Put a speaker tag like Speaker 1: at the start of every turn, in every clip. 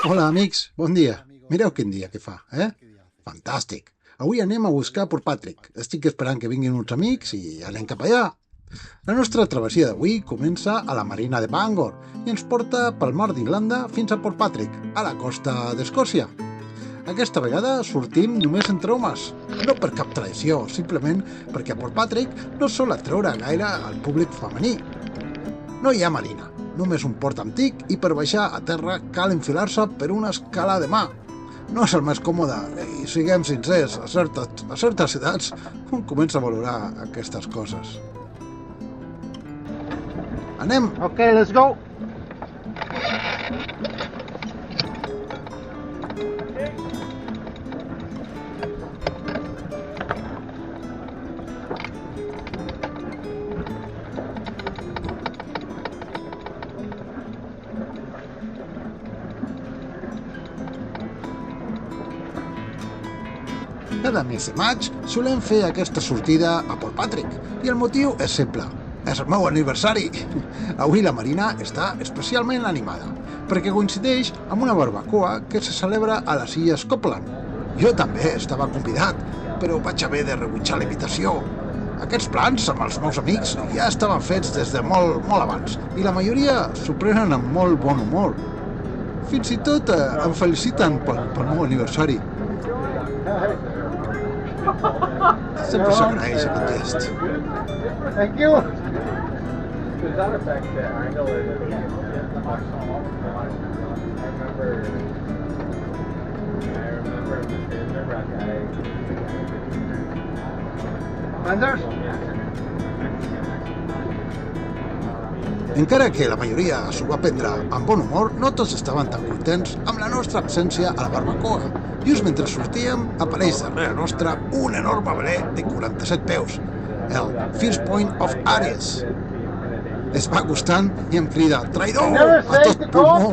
Speaker 1: Hola, amics, bon dia. Mireu quin dia que fa, eh? Fantàstic. Avui anem a buscar Port Patrick. Estic esperant que vinguin uns amics i anem cap allà. La nostra travessia d'avui comença a la marina de Bangor i ens porta pel mar d'Irlanda fins a Port Patrick, a la costa d'Escòcia. Aquesta vegada sortim només entre homes, no per cap tradició, simplement perquè a Port Patrick no sol atreure gaire al públic femení. No hi ha marina, només un port antic i per baixar a terra cal enfilar-se per una escala de mà. No és el més còmode i, siguem sincers, a certes edats un comença a valorar aquestes coses. Anem!
Speaker 2: Okay, let's go.
Speaker 1: Cada mes de maig solem fer aquesta sortida a Port Patrick i el motiu és simple. És el meu aniversari. Avui la Marina està especialment animada perquè coincideix amb una barbacoa que se celebra a les Illes Copeland. Jo també estava convidat, però vaig haver de rebutjar la invitació. Aquests plans amb els meus amics ja estaven fets des de molt abans i la majoria s'ho prenen amb molt bon humor. Fins i tot em feliciten pel meu aniversari. Sempre s'agraeix aquest gest.
Speaker 2: Thank you.
Speaker 3: Does that affect the angle or the I remember the Finderbrack guy.
Speaker 2: Anders?
Speaker 1: Encara que la majoria s'ho va prendre amb bon humor, no tots estaven tan contents amb la nostra absència a la barbacoa. Just mentre sortíem, apareix darrere nostra un enorme veler de 47 peus, el First Point of Aries. Es va acostant i em crida «Traïdor!» a tot pulmó.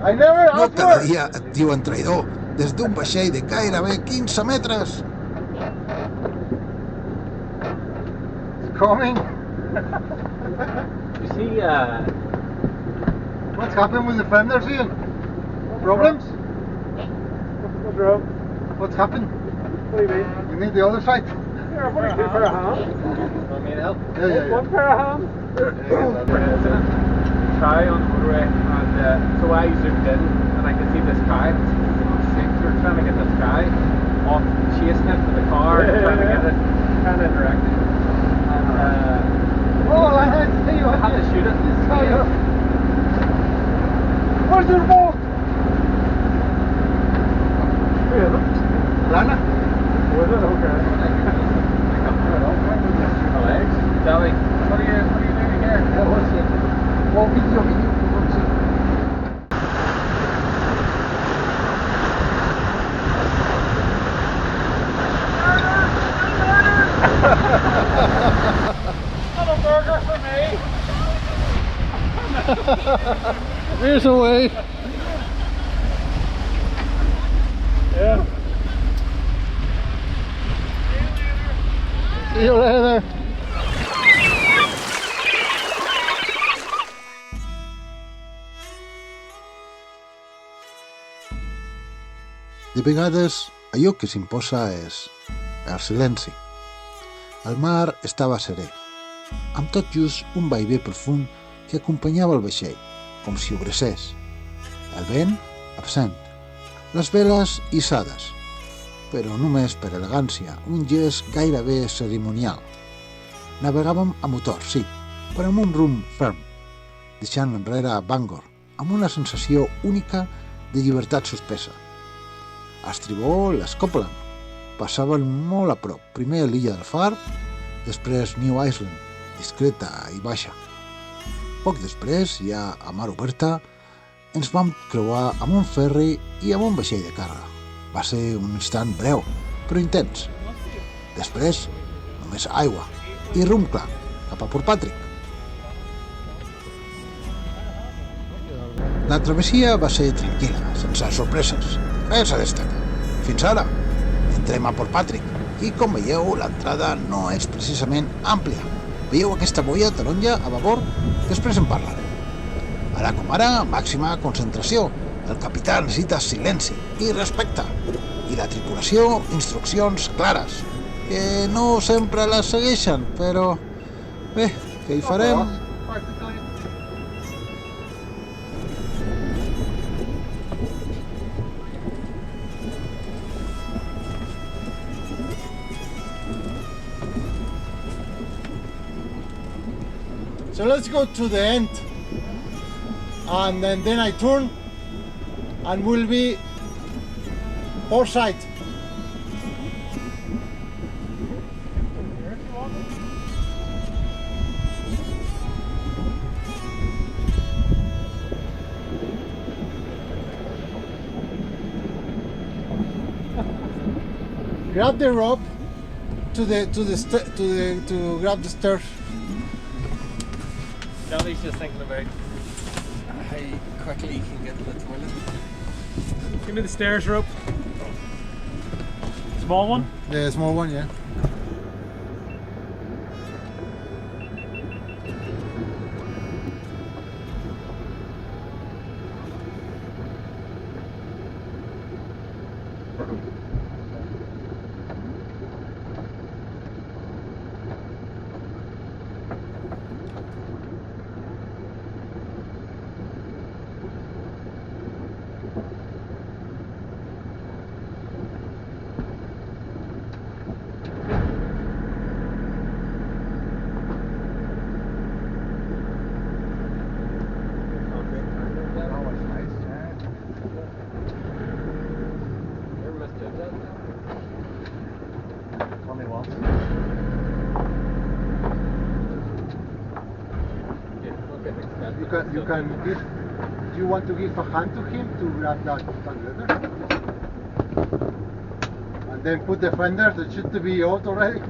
Speaker 1: No cada dia et diuen traïdor des d'un vaixell de gairebé 15 metres.
Speaker 2: It's coming.
Speaker 3: You see,
Speaker 2: What's happened with the fenders, Ian? Problems?
Speaker 3: what's wrong?
Speaker 2: What's happened?
Speaker 3: What do you mean?
Speaker 2: You need the other side?
Speaker 3: Yeah, I've only two pair of hands. Want me to help?
Speaker 2: Yeah.
Speaker 3: One pair of hands. Try on the motorway, and so I zoomed in, and I could see this guy. We're trying to get this guy off, chasing it to the car, trying to get it kind of directed. And
Speaker 2: Oh, I had to tell you
Speaker 3: I had to shoot it.
Speaker 2: Tell you. Where's the remote? Lana?
Speaker 3: Was it? Okay. My legs. Sally, what are you doing here?
Speaker 2: What's it? Oh, video. What's it?
Speaker 3: Have a burger for me.
Speaker 2: Here's a way.
Speaker 3: Yeah.
Speaker 2: See you later.
Speaker 1: De vegades, allò que s'imposa és el silenci. El mar estava serè, amb tot just un vaivé profund que acompanyava el vaixell, com si obressés. El vent, absent. Les veles hissades, però només per elegància, un gest gairebé cerimonial. Navegàvem a motor, sí, però amb un rumb ferm, deixant enrere Bangor, amb una sensació única de llibertat suspesa. A estribor, les Copeland passaven molt a prop, primer a l'illa del Far, després New Iceland, discreta i baixa. Poc després, ja a mar oberta, ens vam creuar amb un ferri i amb un vaixell de càrrega. Va ser un instant breu, però intens. Després, només aigua i rumb clar, cap a Port Patrick. La travessia va ser tranquil·la, sense sorpreses, res a destacar. Fins ara, entrem a Port Patrick i, com veieu, l'entrada no és precisament àmplia. Veieu aquesta boia taronja a babord? Després en parlarem. Ara com ara, màxima concentració. El capità necessita silenci i respecte. I la tripulació, instruccions clares. Que no sempre les segueixen, però... Bé, què hi farem?
Speaker 2: So let's go to the end. And then I turn and we'll be port side. Grab the rope to grab the stairs.
Speaker 3: Johnny's just thinking about
Speaker 4: How quickly you can get to the toilet.
Speaker 3: give me the stairs rope. Small one?
Speaker 2: The small one, yeah. You can give. Do you want to give a hand to him to grab that leather? And then put the fenders. It should be out already.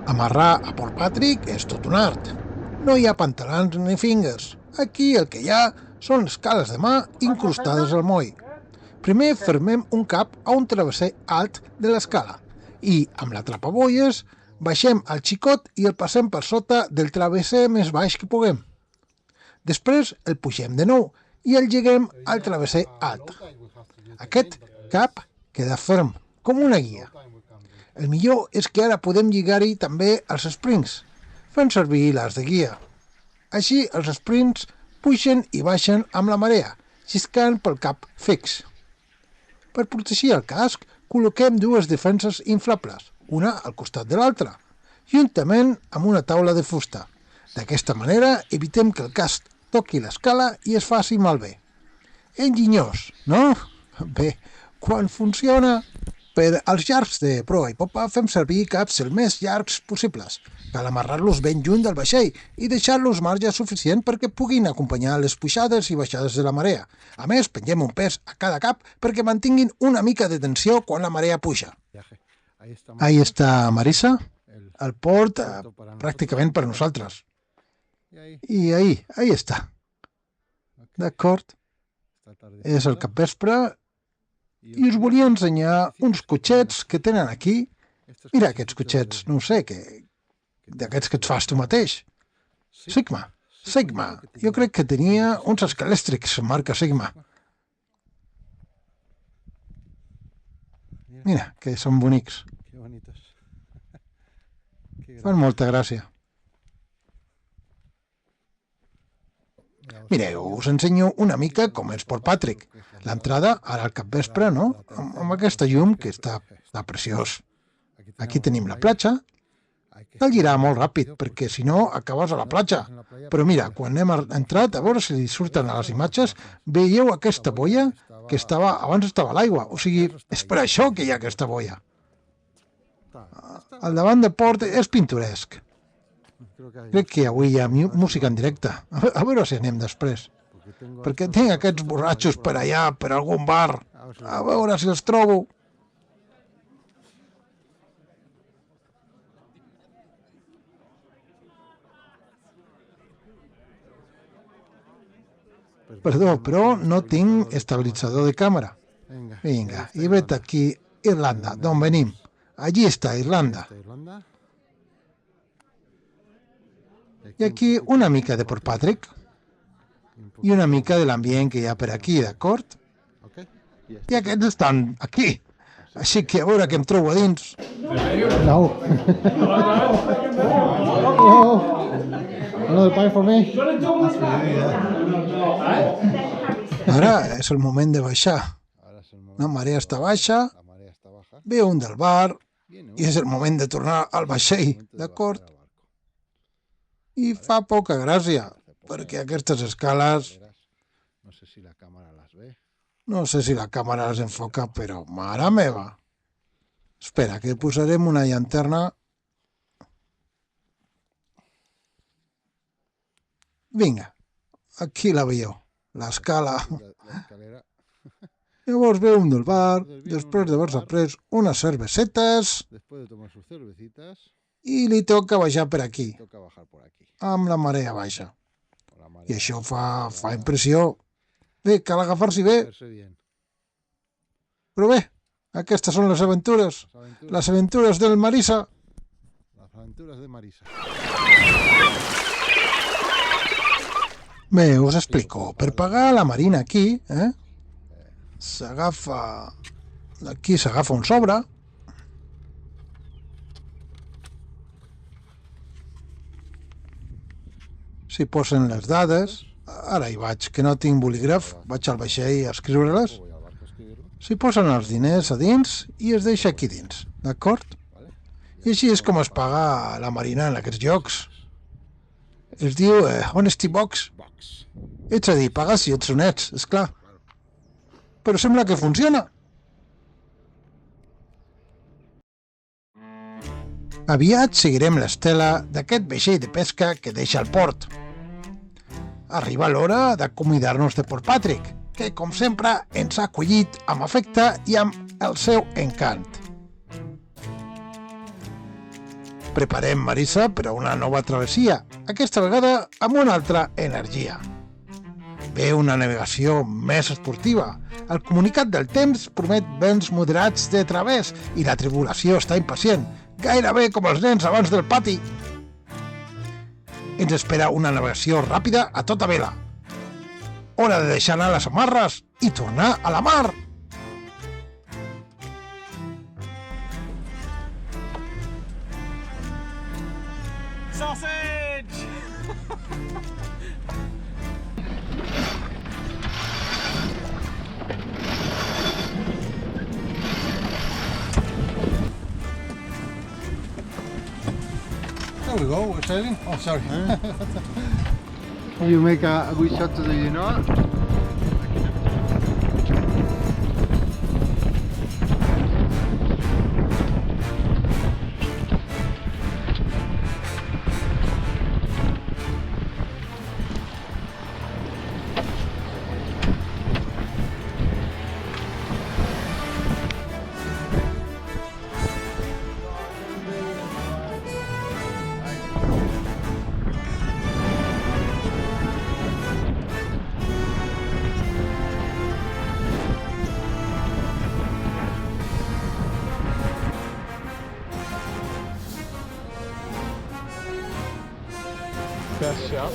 Speaker 1: Amarrar a Port Patrick és tot un art. No hi ha pantalons ni fingers. Aquí el que hi ha són les cales de mà incrustades al moll. Primer fermem un cap a un travesser alt de l'escala i, amb la trapabolles, baixem el xicot i el passem per sota del travesser més baix que puguem. Després el pugem de nou i el lleguem al travesser alt. Aquest cap queda ferm, com una guia. El millor és que ara podem lligar-hi també els springs, fent servir l'as de guia. Així els springs puixen i baixen amb la marea, lliscant pel cap fix. Per protegir el casc, col·loquem dues defenses inflables, una al costat de l'altra, juntament amb una taula de fusta. D'aquesta manera evitem que el casc toqui l'escala i es faci malbé. Enginyós, no? Bé, quan funciona... Per als llargs de proa i popa fem servir caps el més llargs possibles. Cal amarrar-los ben lluny del vaixell i deixar-los marge suficient perquè puguin acompanyar les pujades i baixades de la marea. A més, pengem un pes a cada cap perquè mantinguin una mica de tensió quan la marea puja. Ahí està Marisa, el port pràcticament per nosaltres. I ahí està. D'acord. És el capvespre i us volia ensenyar uns cotxets que tenen aquí. Mira aquests cotxets, no ho sé, d'aquests que et fas tu mateix. Sigma. Jo crec que tenia uns escalèstrics, marca Sigma. Mira, que són bonics. Fan molta gràcia. Mireu, us ensenyo una mica com és Port Patrick. L'entrada, ara al capvespre, no? Amb aquesta llum que està preciós. Aquí tenim la platja. Cal girar molt ràpid, perquè si no acabes a la platja. Però mira, quan hem entrat, a veure si li surten a les imatges, veieu aquesta boia que abans estava a l'aigua. O sigui, és per això que hi ha aquesta boia. Al davant del port és pintoresc. Crec que avui hi ha música en directe. A veure si anem després. Perquè tinc aquests borratxos per allà, per algun bar. A veure si els trobo. Perdó, però no tinc estabilitzador de càmera.
Speaker 2: Venga.
Speaker 1: Vinga, i vet aquí, Irlanda, d'on venim. Allí està Irlanda.
Speaker 2: Irlanda.
Speaker 1: I aquí una mica de Port Patrick i una mica de l'ambient que hi ha per aquí, d'acord?
Speaker 2: Okay.
Speaker 1: I aquests estan aquí. Així que a veure què em trobo a dins.
Speaker 2: No. Oh. Another pie for me.
Speaker 1: Ara és el moment de baixar.
Speaker 2: Ahora es el momento.
Speaker 1: La marea està baixa,
Speaker 2: La marea está baja.
Speaker 1: ve un del bar
Speaker 2: Viene
Speaker 1: i és el moment de tornar al vaixell,
Speaker 2: momento de
Speaker 1: d'acord?
Speaker 2: bajar al barco.
Speaker 1: I fa poca gràcia, perquè aquestes escales,
Speaker 2: No sé si la cámara las ve.
Speaker 1: no sé si la càmera les enfoca, però mare meva. Espera, que posarem una llanterna. Vinga, aquí la veieu, l'escala.
Speaker 2: La escalera.
Speaker 1: Llavors ve un del bar, després d'haver-se pres unes cervesetes,
Speaker 2: Después de tomar sus cervecitas,
Speaker 1: i li toca baixar per aquí,
Speaker 2: toca bajar por aquí.
Speaker 1: amb la marea baixa.
Speaker 2: Con la marea
Speaker 1: I això fa impressió. Bé, cal agafar-s'hi bé,
Speaker 2: verse bien.
Speaker 1: però bé, aquestes són les aventures. Les aventures del Marisa.
Speaker 2: Las aventuras de Marisa.
Speaker 1: Bé, us explico. Per pagar la marina aquí, s'agafa... Aquí s'agafa un sobre. S'hi posen les dades. Ara hi vaig, que no tinc bolígraf. Vaig al vaixell a escriure-les.
Speaker 2: Voy al barco a escribirlo.
Speaker 1: S'hi posen els diners a dins i es deixa aquí dins, d'acord? I així és com es paga la marina en aquests llocs. Es diu Honesty Box.
Speaker 2: Box.
Speaker 1: Ets a dir, pagar si ets honets, esclar. Però sembla que funciona. Aviat seguirem l'estela d'aquest vaixell de pesca que deixa el port. Arriba l'hora d'acomiadar-nos de Port Patrick, que, com sempre, ens ha acollit amb afecte i amb el seu encant. Preparem Marisa per a una nova travessia, aquesta vegada amb una altra energia. Ve una navegació més esportiva. El comunicat del temps promet vents moderats de través i la tribulació està impacient, gairebé com els nens abans del pati. Ens espera una navegació ràpida a tota vela. Hora de deixar anar les amarres i tornar a la mar.
Speaker 3: Sausage!
Speaker 2: There we go, we're sailing. Oh, sorry. You make a good shot to the, you know?
Speaker 3: Best shot.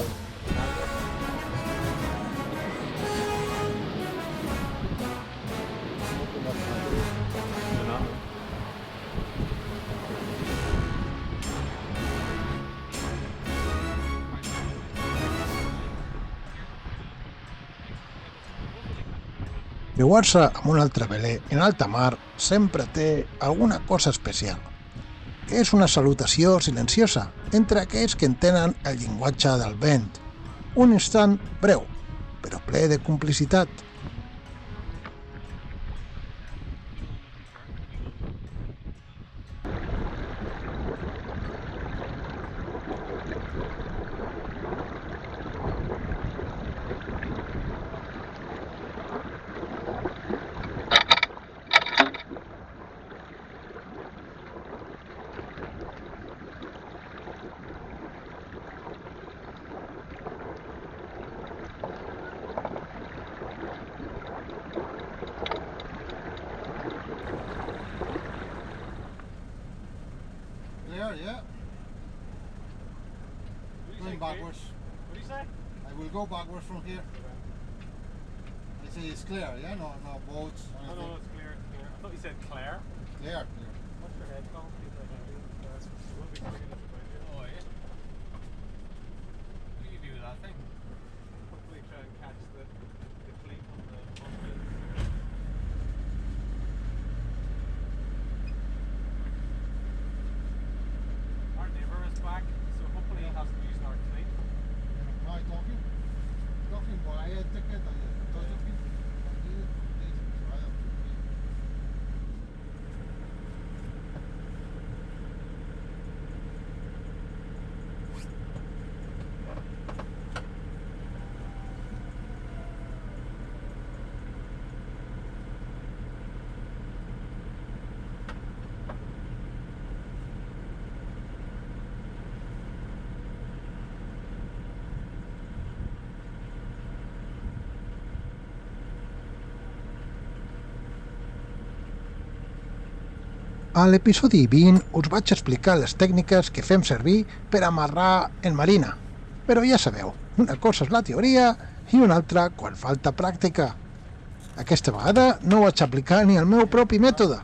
Speaker 1: Creuar-se amb un altre veler en alta mar sempre té alguna cosa especial, que és una salutació silenciosa entre aquells que entenen el llenguatge del vent. Un instant breu, però ple de complicitat.
Speaker 2: going backwards.
Speaker 3: What do you say?
Speaker 2: I will go backwards from here. I say it's clear, yeah? No boats.
Speaker 3: Oh, no, it's clear, it's clear. I thought you said Claire.
Speaker 2: Clear.
Speaker 3: What's your head called? We'll be taking us about here. Oh, yeah. What do you do with that thing? Hopefully try and catch the fleet on the Our neighbour is back, so hopefully he hasn't used our fleet.
Speaker 2: Hi, talking quiet, ticket.
Speaker 1: A l'episodi 20 us vaig explicar les tècniques que fem servir per amarrar en marina, però ja sabeu, una cosa és la teoria i una altra quan falta pràctica. Aquesta vegada no vaig aplicar ni el meu propi mètode.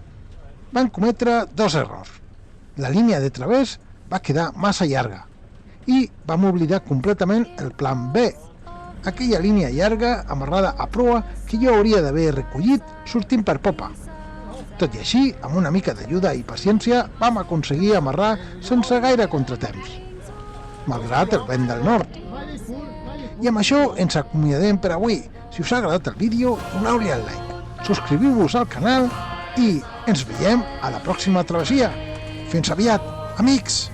Speaker 1: Van cometre 2 errors. La línia de través va quedar massa llarga i vam oblidar completament el plan B, aquella línia llarga amarrada a proa que jo hauria d'haver recollit sortint per popa. Tot i així, amb una mica d'ajuda i paciència, vam aconseguir amarrar sense gaire contratemps, malgrat el vent del nord. I amb això ens acomiadem per avui. Si us ha agradat el vídeo, doneu-li el like, subscriviu-vos al canal i ens veiem a la pròxima travessia. Fins aviat, amics!